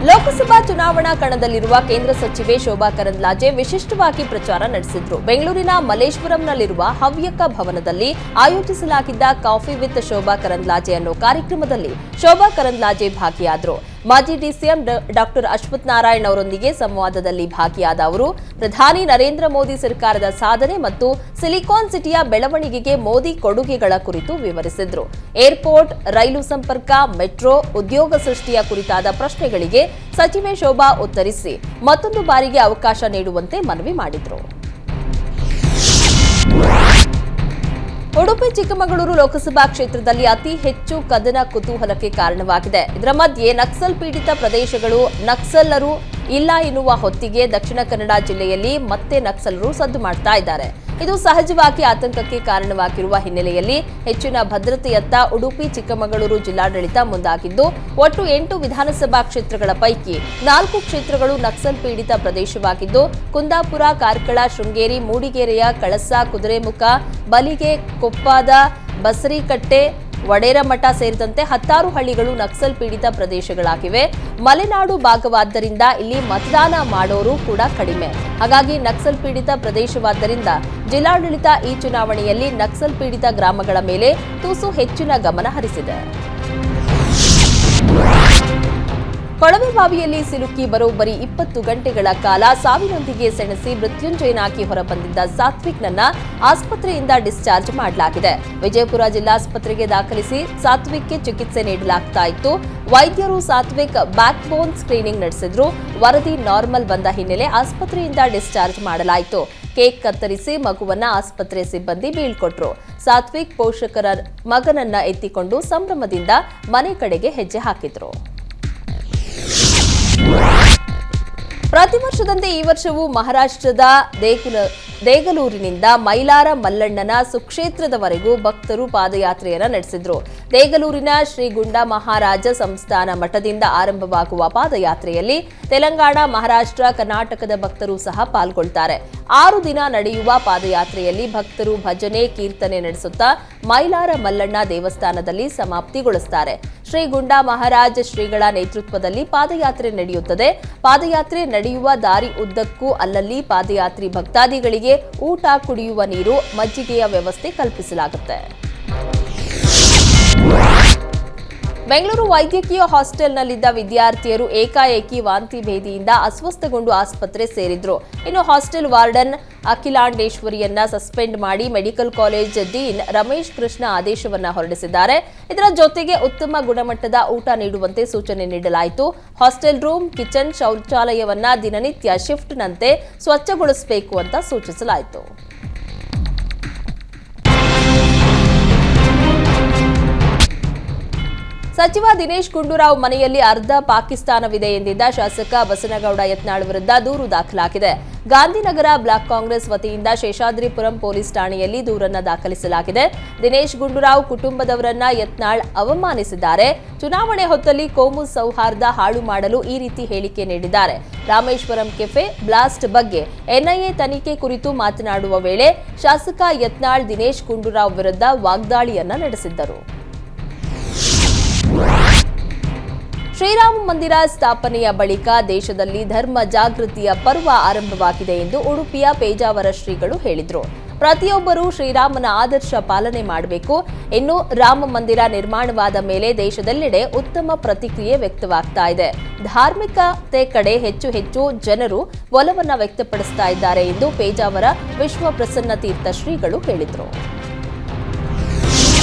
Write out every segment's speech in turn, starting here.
ಲೋಕಸಭಾ ಚುನಾವಣಾ ಕಣದಲ್ಲಿರುವ ಕೇಂದ್ರ ಸಚಿವೆ ಶೋಭಾ ಕರಂದ್ಲಾಜೆ ವಿಶಿಷ್ಟವಾಗಿ ಪ್ರಚಾರ ನಡೆಸಿದ್ರು. ಬೆಂಗಳೂರಿನ ಮಲ್ಲೇಶ್ವರಂನಲ್ಲಿರುವ ಹವ್ಯಕ ಭವನದಲ್ಲಿ ಆಯೋಜಿಸಲಾಗಿದ್ದ ಕಾಫಿ ವಿತ್ ಶೋಭಾ ಕರಂದ್ಲಾಜೆ ಅನ್ನೋ ಕಾರ್ಯಕ್ರಮದಲ್ಲಿ ಶೋಭಾ ಕರಂದ್ಲಾಜೆ ಭಾಗಿಯಾದರು. ಮಾಜಿ ಡಿಸಿಎಂ ಡಾಕ್ಟರ್ ಅಶ್ವಥ್ ನಾರಾಯಣ್ ಅವರೊಂದಿಗೆ ಸಂವಾದದಲ್ಲಿ ಭಾಗಿಯಾದ ಅವರು ಪ್ರಧಾನಿ ನರೇಂದ್ರ ಮೋದಿ ಸರ್ಕಾರದ ಸಾಧನೆ ಮತ್ತು ಸಿಲಿಕಾನ್ ಸಿಟಿಯ ಬೆಳವಣಿಗೆಗೆ ಮೋದಿ ಕೊಡುಗೆಗಳ ಕುರಿತು ವಿವರಿಸಿದ್ರು. ಏರ್ಪೋರ್ಟ್, ರೈಲು ಸಂಪರ್ಕ, ಮೆಟ್ರೋ, ಉದ್ಯೋಗ ಸೃಷ್ಟಿಯ ಕುರಿತಾದ ಪ್ರಶ್ನೆಗಳಿಗೆ ಸಚಿವೆ ಶೋಭಾ ಉತ್ತರಿಸಿ ಮತ್ತೊಂದು ಬಾರಿಗೆ ಅವಕಾಶ ನೀಡುವಂತೆ ಮನವಿ ಮಾಡಿದ್ರು. ಉಡುಪಿ ಚಿಕ್ಕಮಗಳೂರು ಲೋಕಸಭಾ ಕ್ಷೇತ್ರದಲ್ಲಿ ಅತಿ ಹೆಚ್ಚು ಕದನ ಕುತೂಹಲಕ್ಕೆ ಕಾರಣವಾಗಿದೆ. ಇದರ ಮಧ್ಯೆ ನಕ್ಸಲ್ ಪೀಡಿತ ಪ್ರದೇಶಗಳು ನಕ್ಸಲರು ಇಲ್ಲ ಎನ್ನುವ ಹೊತ್ತಿಗೆ ದಕ್ಷಿಣ ಕನ್ನಡ ಜಿಲ್ಲೆಯಲ್ಲಿ ಮತ್ತೆ ನಕ್ಸಲರು ಸದ್ದು ಮಾಡ್ತಾ ಇದ್ದಾರೆ. ಇದು ಸಹಜವಾಗಿ ಆತಂಕಕ್ಕೆ ಕಾರಣವಾಗಿರುವ ಹಿನ್ನೆಲೆಯಲ್ಲಿ ಹೆಚ್ಚಿನ ಭದ್ರತೆಯತ್ತ ಉಡುಪಿ ಚಿಕ್ಕಮಗಳೂರು ಜಿಲ್ಲಾಡಳಿತ ಮುಂದಾಗಿದ್ದು ಒಟ್ಟು 8 ವಿಧಾನಸಭಾ ಕ್ಷೇತ್ರಗಳ ಪೈಕಿ 4 ಕ್ಷೇತ್ರಗಳು ನಕ್ಸಲ್ ಪೀಡಿತ ಪ್ರದೇಶವಾಗಿದ್ದು ಕುಂದಾಪುರ, ಕಾರ್ಕಳ, ಶೃಂಗೇರಿ, ಮೂಡಿಗೆರೆಯ ಕಳಸ, ಕುದುರೆಮುಖ, ಬಲಿಗೆ, ಕೊಪ್ಪಾದ, ಬಸರಿಕಟ್ಟೆ, ವಡೇರಮಠ ಸೇರಿದಂತೆ 16 ಹಳ್ಳಿಗಳು ನಕ್ಸಲ್ ಪೀಡಿತ ಪ್ರದೇಶಗಳಾಗಿವೆ. ಮಲೆನಾಡು ಭಾಗವಾದ್ದರಿಂದ ಇಲ್ಲಿ ಮತದಾನ ಮಾಡೋರು ಕೂಡ ಕಡಿಮೆ. ಹಾಗಾಗಿ ನಕ್ಸಲ್ ಪೀಡಿತ ಪ್ರದೇಶವಾದ್ದರಿಂದ ಜಿಲ್ಲಾಡಳಿತ ಈ ಚುನಾವಣೆಯಲ್ಲಿ ನಕ್ಸಲ್ ಪೀಡಿತ ಗ್ರಾಮಗಳ ಮೇಲೆ ತುಸು ಹೆಚ್ಚಿನ ಗಮನ ಹರಿಸಿದೆ. ಕೊಳವೆಬಾವಿಯಲ್ಲಿ ಸಿಲುಕಿ ಬರೋಬ್ಬರಿ 20 ಗಂಟೆಗಳ ಕಾಲ ಸಾವಿನೊಂದಿಗೆ ಸೆಣಸಿ ಮೃತ್ಯುಂಜಯನಾಗಿ ಹೊರಬಂದಿದ್ದ ಸಾತ್ವಿಕ್ನನ್ನ ಆಸ್ಪತ್ರೆಯಿಂದ ಡಿಸ್ಚಾರ್ಜ್ ಮಾಡಲಾಗಿದೆ. ವಿಜಯಪುರ ಜಿಲ್ಲಾಸ್ಪತ್ರೆಗೆ ದಾಖಲಿಸಿ ಸಾತ್ವಿಕ್ಗೆ ಚಿಕಿತ್ಸೆ ನೀಡಲಾಗ್ತಾ ಇತ್ತು. ವೈದ್ಯರು ಸಾತ್ವಿಕ್ ಬ್ಯಾಕ್ ಬೋನ್ ಸ್ಕ್ರೀನಿಂಗ್ ನಡೆಸಿದ್ರು. ವರದಿ ನಾರ್ಮಲ್ ಬಂದ ಹಿನ್ನೆಲೆ ಆಸ್ಪತ್ರೆಯಿಂದ ಡಿಸ್ಚಾರ್ಜ್ ಮಾಡಲಾಯಿತು. ಕೇಕ್ ಕತ್ತರಿಸಿ ಮಗುವನ್ನ ಆಸ್ಪತ್ರೆ ಸಿಬ್ಬಂದಿ ಬೀಳ್ಕೊಟ್ರು. ಸಾತ್ವಿಕ್ ಪೋಷಕರ ಮಗನನ್ನ ಎತ್ತಿಕೊಂಡು ಸಂಭ್ರಮದಿಂದ ಮನೆ ಕಡೆಗೆ ಹೆಜ್ಜೆ ಹಾಕಿದ್ರು. ಪ್ರತಿ ವರ್ಷದಂತೆ ಈ ವರ್ಷವೂ ಮಹಾರಾಷ್ಟ್ರದ ದೇಗಲೂರಿನಿಂದ ಮೈಲಾರ ಮಲ್ಲಣ್ಣನ ಸುಕ್ಷೇತ್ರದವರೆಗೂ ಭಕ್ತರು ಪಾದಯಾತ್ರೆಯನ್ನು ನಡೆಸಿದ್ರು. ದೇಗಲೂರಿನ ಶ್ರೀ ಗುಂಡಾ ಮಹಾರಾಜ ಸಂಸ್ಥಾನ ಮಠದಿಂದ ಆರಂಭವಾಗುವ ಪಾದಯಾತ್ರೆಯಲ್ಲಿ ತೆಲಂಗಾಣ, ಮಹಾರಾಷ್ಟ್ರ, ಕರ್ನಾಟಕದ ಭಕ್ತರು ಸಹ ಪಾಲ್ಗೊಳ್ತಾರೆ. 6 ದಿನ ನಡೆಯುವ ಪಾದಯಾತ್ರೆಯಲ್ಲಿ ಭಕ್ತರು ಭಜನೆ, ಕೀರ್ತನೆ ನಡೆಸುತ್ತಾ ಮೈಲಾರ ಮಲ್ಲಣ್ಣ ದೇವಸ್ಥಾನದಲ್ಲಿ ಸಮಾಪ್ತಿಗೊಳಿಸುತ್ತಾರೆ. ಶ್ರೀ ಗುಂಡಾ ಮಹಾರಾಜ ಶ್ರೀಗಳ ನೇತೃತ್ವದಲ್ಲಿ ಪಾದಯಾತ್ರೆ ನಡೆಯುತ್ತದೆ. ಪಾದಯಾತ್ರೆ ನಡೆಯುವ ದಾರಿ ಉದ್ದಕ್ಕೂ ಅಲ್ಲಲ್ಲಿ ಪಾದಯಾತ್ರಿ ಭಕ್ತಾದಿಗಳಿಗೆ ಊಟ, ಕುಡಿಯುವ ನೀರು, ಮಜ್ಜಿಗೆಯ ವ್ಯವಸ್ಥೆ ಕಲ್ಪಿಸಲಾಗುತ್ತೆ. ಬೆಂಗಳೂರು ವೈದ್ಯಕೀಯ ಹಾಸ್ಟೆಲ್ನಲ್ಲಿದ್ದ ವಿದ್ಯಾರ್ಥಿಯರು ಏಕಾಏಕಿ ವಾಂತಿ ಭೇದಿಯಿಂದ ಅಸ್ವಸ್ಥಗೊಂಡು ಆಸ್ಪತ್ರೆ ಸೇರಿದ್ರು. ಇನ್ನು ಹಾಸ್ಟೆಲ್ ವಾರ್ಡನ್ ಅಖಿಲಾಂಡೇಶ್ವರಿಯನ್ನ ಸಸ್ಪೆಂಡ್ ಮಾಡಿ medical college dean Ramesh Krishna ಆದೇಶವನ್ನ ಹೊರಡಿಸಿದ್ದಾರೆ. ಇದರ ಜೊತೆಗೆ ಉತ್ತಮ ಗುಣಮಟ್ಟದ ಊಟ ನೀಡುವಂತೆ ಸೂಚನೆ ನೀಡಲಾಯಿತು. ಹಾಸ್ಟೆಲ್ ರೂಮ್, ಕಿಚನ್, ಶೌಚಾಲಯವನ್ನ ದಿನನಿತ್ಯ ಶಿಫ್ಟ್ನಂತೆ ಸ್ವಚ್ಛಗೊಳಿಸಬೇಕು ಅಂತ ಸೂಚಿಸಲಾಯಿತು. ಸಚಿವ ದಿನೇಶ್ ಗುಂಡೂರಾವ್ ಮನೆಯಲ್ಲಿ ಅರ್ಧ ಪಾಕಿಸ್ತಾನವಿದೆ ಎಂದಿದ್ದ ಶಾಸಕ ಬಸನಗೌಡ ಯತ್ನಾಳ್ ವಿರುದ್ಧ ದೂರು ದಾಖಲಾಗಿದೆ. ಗಾಂಧಿನಗರ ಬ್ಲಾಕ್ ಕಾಂಗ್ರೆಸ್ ವತಿಯಿಂದ ಶೇಷಾದ್ರಿಪುರಂ ಪೊಲೀಸ್ ಠಾಣೆಯಲ್ಲಿ ದೂರನ್ನ ದಾಖಲಿಸಲಾಗಿದೆ. ದಿನೇಶ್ ಗುಂಡೂರಾವ್ ಕುಟುಂಬದವರನ್ನ ಯತ್ನಾಳ್ ಅವಮಾನಿಸಿದ್ದಾರೆ. ಚುನಾವಣೆ ಹೊತ್ತಲ್ಲಿ ಕೋಮು ಸೌಹಾರ್ದ ಹಾಳು ಮಾಡಲು ಈ ರೀತಿ ಹೇಳಿಕೆ ನೀಡಿದ್ದಾರೆ. ರಾಮೇಶ್ವರಂ ಕೆಫೆ ಬ್ಲಾಸ್ಟ್ ಬಗ್ಗೆ ಎನ್ಐಎ ತನಿಖೆ ಕುರಿತು ಮಾತನಾಡುವ ವೇಳೆ ಶಾಸಕ ಯತ್ನಾಳ್ ದಿನೇಶ್ ಗುಂಡೂರಾವ್ ವಿರುದ್ಧ ವಾಗ್ದಾಳಿಯನ್ನ ನಡೆಸಿದ್ದರು. ಶ್ರೀರಾಮ ಮಂದಿರ ಸ್ಥಾಪನೆಯ ಬಳಿಕ ದೇಶದಲ್ಲಿ ಧರ್ಮ ಜಾಗೃತಿಯ ಪರ್ವ ಆರಂಭವಾಗಿದೆ ಎಂದು ಉಡುಪಿಯ ಪೇಜಾವರ ಶ್ರೀಗಳು ಹೇಳಿದರು. ಪ್ರತಿಯೊಬ್ಬರೂ ಶ್ರೀರಾಮನ ಆದರ್ಶ ಪಾಲನೆ ಮಾಡಬೇಕು. ಇನ್ನು ರಾಮ ಮಂದಿರ ನಿರ್ಮಾಣವಾದ ಮೇಲೆ ದೇಶದೆಲ್ಲೆಡೆ ಉತ್ತಮ ಪ್ರತಿಕ್ರಿಯೆ ವ್ಯಕ್ತವಾಗ್ತಾ ಇದೆ. ಧಾರ್ಮಿಕತೆ ಕಡೆ ಹೆಚ್ಚು ಜನರು ಒಲವನ್ನ ವ್ಯಕ್ತಪಡಿಸ್ತಾ ಇದ್ದಾರೆ ಎಂದು ಪೇಜಾವರ ವಿಶ್ವ ಪ್ರಸನ್ನ ತೀರ್ಥ ಶ್ರೀಗಳು ಹೇಳಿದರು.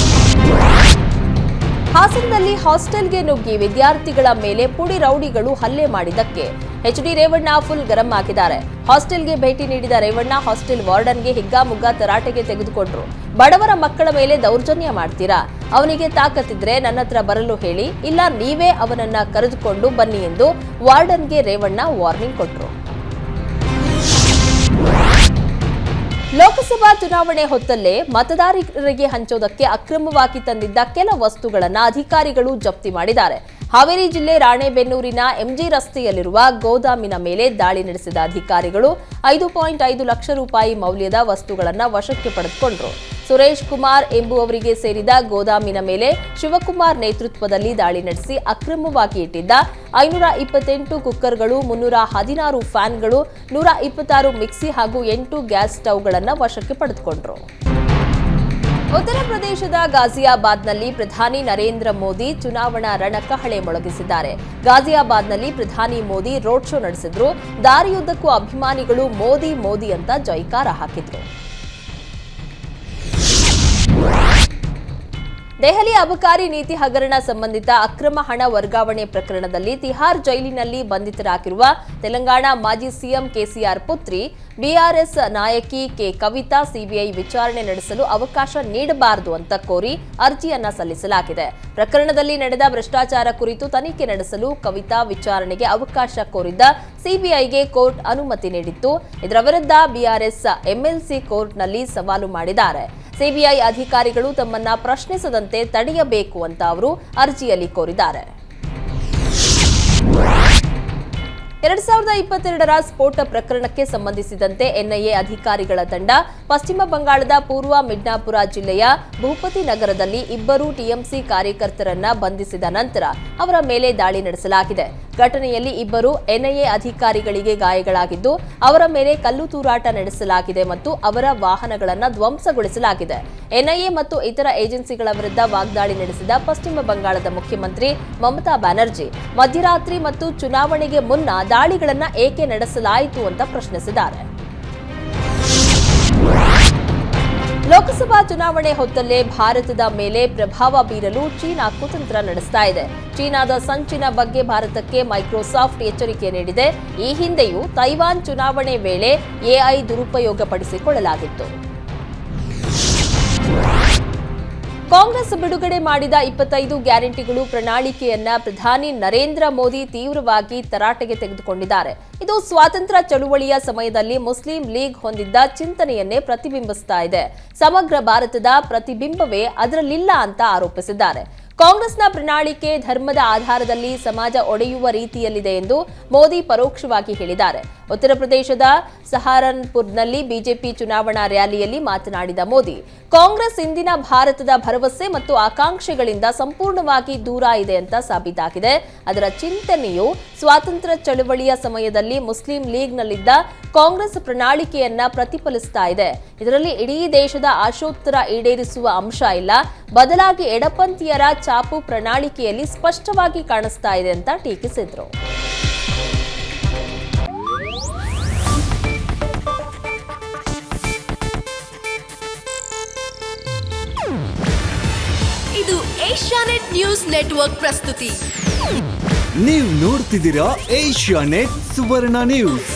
ಹಾಸನದಲ್ಲಿ ಹಾಸ್ಟೆಲ್ಗೆ ನುಗ್ಗಿ ವಿದ್ಯಾರ್ಥಿಗಳ ಮೇಲೆ ಪುಡಿ ರೌಡಿಗಳು ಹಲ್ಲೆ ಮಾಡಿದ್ದಕ್ಕೆ ಎಚ್ಡಿ ರೇವಣ್ಣ ಫುಲ್ ಗರಂ ಆಗಿದ್ದಾರೆ. ಹಾಸ್ಟೆಲ್ಗೆ ಭೇಟಿ ನೀಡಿದ ರೇವಣ್ಣ ಹಾಸ್ಟೆಲ್ ವಾರ್ಡನ್ಗೆ ಹಿಗ್ಗಾಮುಗ್ಗಾ ತರಾಟೆಗೆ ತೆಗೆದುಕೊಂಡ್ರು. ಬಡವರ ಮಕ್ಕಳ ಮೇಲೆ ದೌರ್ಜನ್ಯ ಮಾಡ್ತೀರಾ? ಅವನಿಗೆ ತಾಕತ್ತಿದ್ರೆ ನನ್ನ ಹತ್ರ ಬರಲು ಹೇಳಿ, ಇಲ್ಲ ನೀವೇ ಅವನನ್ನ ಕರೆದುಕೊಂಡು ಬನ್ನಿ ಎಂದು ವಾರ್ಡನ್ಗೆ ರೇವಣ್ಣ ವಾರ್ನಿಂಗ್ ಕೊಟ್ರು. ಲೋಕಸಭಾ ಚುನಾವಣೆ ಹೊತ್ತಲ್ಲೇ ಮತದಾರರಿಗೆ ಹಂಚೋದಕ್ಕೆ ಅಕ್ರಮವಾಗಿ ತಂದಿದ್ದ ಕೆಲ ವಸ್ತುಗಳನ್ನು ಅಧಿಕಾರಿಗಳು ಜಪ್ತಿ ಮಾಡಿದ್ದಾರೆ. ಹಾವೇರಿ ಜಿಲ್ಲೆ ರಾಣೆಬೆನ್ನೂರಿನ ಎಂಜಿ ರಸ್ತೆಯಲ್ಲಿರುವ ಗೋದಾಮಿನ ಮೇಲೆ ದಾಳಿ ನಡೆಸಿದ ಅಧಿಕಾರಿಗಳು 5.5 ಲಕ್ಷ ರೂಪಾಯಿ ಮೌಲ್ಯದ ವಸ್ತುಗಳನ್ನು ವಶಕ್ಕೆ ಪಡೆದುಕೊಂಡರು. ಸುರೇಶ್ ಕುಮಾರ್ ಎಂಬುವವರಿಗೆ ಸೇರಿದ ಗೋದಾಮಿನ ಮೇಲೆ ಶಿವಕುಮಾರ್ ನೇತೃತ್ವದಲ್ಲಿ ದಾಳಿ ನಡೆಸಿ ಅಕ್ರಮವಾಗಿ ಇಟ್ಟಿದ್ದ 528 ಕುಕ್ಕರ್ಗಳು, 316 ಫ್ಯಾನ್ಗಳು, 126 ಮಿಕ್ಸಿ ಹಾಗೂ 8 ಗ್ಯಾಸ್ ಸ್ಟವ್ಗಳನ್ನು ವಶಕ್ಕೆ ಪಡೆದುಕೊಂಡರು. ಉತ್ತರ ಪ್ರದೇಶದ ಗಾಜಿಯಾಬಾದ್ನಲ್ಲಿ ಪ್ರಧಾನಿ ನರೇಂದ್ರ ಮೋದಿ ಚುನಾವಣಾ ರಣಕಹಳೆ ಮೊಳಗಿಸಿದ್ದಾರೆ. ಗಾಜಿಯಾಬಾದ್ನಲ್ಲಿ ಪ್ರಧಾನಿ ಮೋದಿ ರೋಡ್ ಶೋ ನಡೆಸಿದ್ರು. ದಾರಿಯುದ್ದಕ್ಕೂ ಅಭಿಮಾನಿಗಳು ಮೋದಿ ಮೋದಿ ಅಂತ ಜೈಕಾರ ಹಾಕಿದ್ರು. ದೆಹಲಿ ಅಬಕಾರಿ ನೀತಿ ಹಗರಣ ಸಂಬಂಧಿತ ಅಕ್ರಮ ಹಣ ವರ್ಗಾವಣೆ ಪ್ರಕರಣದಲ್ಲಿ ತಿಹಾರ್ ಜೈಲಿನಲ್ಲಿ ಬಂಧಿತರಾಗಿರುವ ತೆಲಂಗಾಣ ಮಾಜಿ ಸಿಎಂ ಕೆಸಿಆರ್ ಪುತ್ರಿ ಬಿಆರ್ಎಸ್ ನಾಯಕಿ ಕೆ ಕವಿತಾ ಸಿಬಿಐ ವಿಚಾರಣೆ ನಡೆಸಲು ಅವಕಾಶ ನೀಡಬಾರದು ಅಂತ ಕೋರಿ ಅರ್ಜಿಯನ್ನ ಸಲ್ಲಿಸಲಾಗಿದೆ. ಪ್ರಕರಣದಲ್ಲಿ ನಡೆದ ಭ್ರಷ್ಟಾಚಾರ ಕುರಿತು ತನಿಖೆ ನಡೆಸಲು ಕವಿತಾ ವಿಚಾರಣೆಗೆ ಅವಕಾಶ ಕೋರಿದ್ದ ಸಿಬಿಐಗೆ ಕೋರ್ಟ್ ಅನುಮತಿ ನೀಡಿತ್ತು. ಇದರ ವಿರುದ್ಧ ಬಿಆರ್ಎಸ್ ಎಂಎಲ್ಸಿ ಕೋರ್ಟ್ನಲ್ಲಿ ಸವಾಲು ಮಾಡಿದ್ದಾರೆ. ಸಿಬಿಐ ಅಧಿಕಾರಿಗಳು ತಮ್ಮನ್ನ ಪ್ರಶ್ನಿಸದಂತೆ ತಡೆಯಬೇಕು ಅಂತ ಅವರು ಅರ್ಜಿಯಲ್ಲಿ ಕೋರಿದ್ದಾರೆ. 2022ರ ಸ್ಫೋಟ ಪ್ರಕರಣಕ್ಕೆ ಸಂಬಂಧಿಸಿದಂತೆ ಎನ್ಐಎ ಅಧಿಕಾರಿಗಳ ತಂಡ ಪಶ್ಚಿಮ ಬಂಗಾಳದ ಪೂರ್ವ ಮಿಡ್ನಾಪುರ ಜಿಲ್ಲೆಯ ಭೂಪತಿ ನಗರದಲ್ಲಿ 2 ಟಿಎಂಸಿ ಕಾರ್ಯಕರ್ತರನ್ನ ಬಂಧಿಸಿದ ನಂತರ ಅವರ ಮೇಲೆ ದಾಳಿ ನಡೆಸಲಾಗಿದೆ. ಘಟನೆಯಲ್ಲಿ 2 ಎನ್ಐಎ ಅಧಿಕಾರಿಗಳಿಗೆ ಗಾಯಗಳಾಗಿದ್ದು ಅವರ ಮೇಲೆ ಕಲ್ಲು ತೂರಾಟ ನಡೆಸಲಾಗಿದೆ ಮತ್ತು ಅವರ ವಾಹನಗಳನ್ನು ಧ್ವಂಸಗೊಳಿಸಲಾಗಿದೆ. ಎನ್ಐಎ ಮತ್ತು ಇತರ ಏಜೆನ್ಸಿಗಳ ವಿರುದ್ಧ ವಾಗ್ದಾಳಿ ನಡೆಸಿದ ಪಶ್ಚಿಮ ಬಂಗಾಳದ ಮುಖ್ಯಮಂತ್ರಿ ಮಮತಾ ಬ್ಯಾನರ್ಜಿ ಮಧ್ಯರಾತ್ರಿ ಮತ್ತು ಚುನಾವಣೆಗೆ ಮುನ್ನ ದಾಳಿಗಳನ್ನು ಏಕೆ ನಡೆಸಲಾಯಿತು ಅಂತ ಪ್ರಶ್ನಿಸಿದ್ದಾರೆ. ಲೋಕಸಭಾ ಚುನಾವಣೆ ಹೊತ್ತಲ್ಲೇ ಭಾರತದ ಮೇಲೆ ಪ್ರಭಾವ ಬೀರಲು ಚೀನಾ ಕುತಂತ್ರ ನಡೆಸ್ತಾ ಇದೆ. ಚೀನಾದ ಸಂಚಿನ ಬಗ್ಗೆ ಭಾರತಕ್ಕೆ ಮೈಕ್ರೋಸಾಫ್ಟ್ ಎಚ್ಚರಿಕೆ ನೀಡಿದೆ. ಈ ಹಿಂದೆಯೂ ತೈವಾನ್ ಚುನಾವಣೆ ವೇಳೆ ಎಐ ದುರುಪಯೋಗಪಡಿಸಿಕೊಳ್ಳಲಾಗಿತ್ತು. ಕಾಂಗ್ರೆಸ್ ಬಿಡುಗಡೆ ಮಾಡಿದ 25 ಗ್ಯಾರಂಟಿಗಳು ಪ್ರಣಾಳಿಕೆಯನ್ನ ಪ್ರಧಾನಿ ನರೇಂದ್ರ ಮೋದಿ ತೀವ್ರವಾಗಿ ತರಾಟೆಗೆ ತೆಗೆದುಕೊಂಡಿದ್ದಾರೆ. ಇದು ಸ್ವಾತಂತ್ರ್ಯ ಚಳುವಳಿಯ ಸಮಯದಲ್ಲಿ ಮುಸ್ಲಿಂ ಲೀಗ್ ಹೊಂದಿದ್ದ ಚಿಂತನೆಯನ್ನೇ ಪ್ರತಿಬಿಂಬಿಸ್ತಾ ಇದೆ. ಸಮಗ್ರ ಭಾರತದ ಪ್ರತಿಬಿಂಬವೇ ಅದರಲ್ಲಿಲ್ಲ ಅಂತ ಆರೋಪಿಸಿದ್ದಾರೆ. ಕಾಂಗ್ರೆಸ್ನ ಪ್ರಣಾಳಿಕೆ ಧರ್ಮದ ಆಧಾರದಲ್ಲಿ ಸಮಾಜ ಒಡೆಯುವ ರೀತಿಯಲ್ಲಿದೆ ಎಂದು ಮೋದಿ ಪರೋಕ್ಷವಾಗಿ ಹೇಳಿದ್ದಾರೆ. ಉತ್ತರ ಪ್ರದೇಶದ ಸಹಾರನ್ಪುರ್ನಲ್ಲಿ ಬಿಜೆಪಿ ಚುನಾವಣಾ ರ್ಯಾಲಿಯಲ್ಲಿ ಮಾತನಾಡಿದ ಮೋದಿ, ಕಾಂಗ್ರೆಸ್ ಇಂದಿನ ಭಾರತದ ಭರವಸೆ ಮತ್ತು ಆಕಾಂಕ್ಷೆಗಳಿಂದ ಸಂಪೂರ್ಣವಾಗಿ ದೂರ ಇದೆ ಅಂತ ಸಾಬೀತಾಗಿದೆ. ಅದರ ಚಿಂತನೆಯು ಸ್ವಾತಂತ್ರ್ಯ ಚಳವಳಿಯ ಸಮಯದಲ್ಲಿ ಮುಸ್ಲಿಂ ಲೀಗ್ನಲ್ಲಿದ್ದ ಕಾಂಗ್ರೆಸ್ ಪ್ರಣಾಳಿಕೆಯನ್ನ ಪ್ರತಿಫಲಿಸ್ತಾ ಇದೆ. ಇದರಲ್ಲಿ ಇಡೀ ದೇಶದ ಆಶೋತ್ತರ ಈಡೇರಿಸುವ ಅಂಶ ಇಲ್ಲ, ಬದಲಾಗಿ ಎಡಪಂಥೀಯರ ಚಾಪು ಪ್ರಣಾಳಿಕೆಯಲ್ಲಿ ಸ್ಪಷ್ಟವಾಗಿ ಕಾಣಿಸ್ತಾ ಇದೆ ಅಂತ ಟೀಕಿಸಿದ್ರು. ಇದು ಏಷ್ಯಾನೆಟ್ ನ್ಯೂಸ್ ನೆಟ್ವರ್ಕ್ ಪ್ರಸ್ತುತಿ. ನೀವು ನೋಡ್ತಿದ್ದೀರಾ ಏಷ್ಯಾನೆಟ್ ಸುವರ್ಣ ನ್ಯೂಸ್.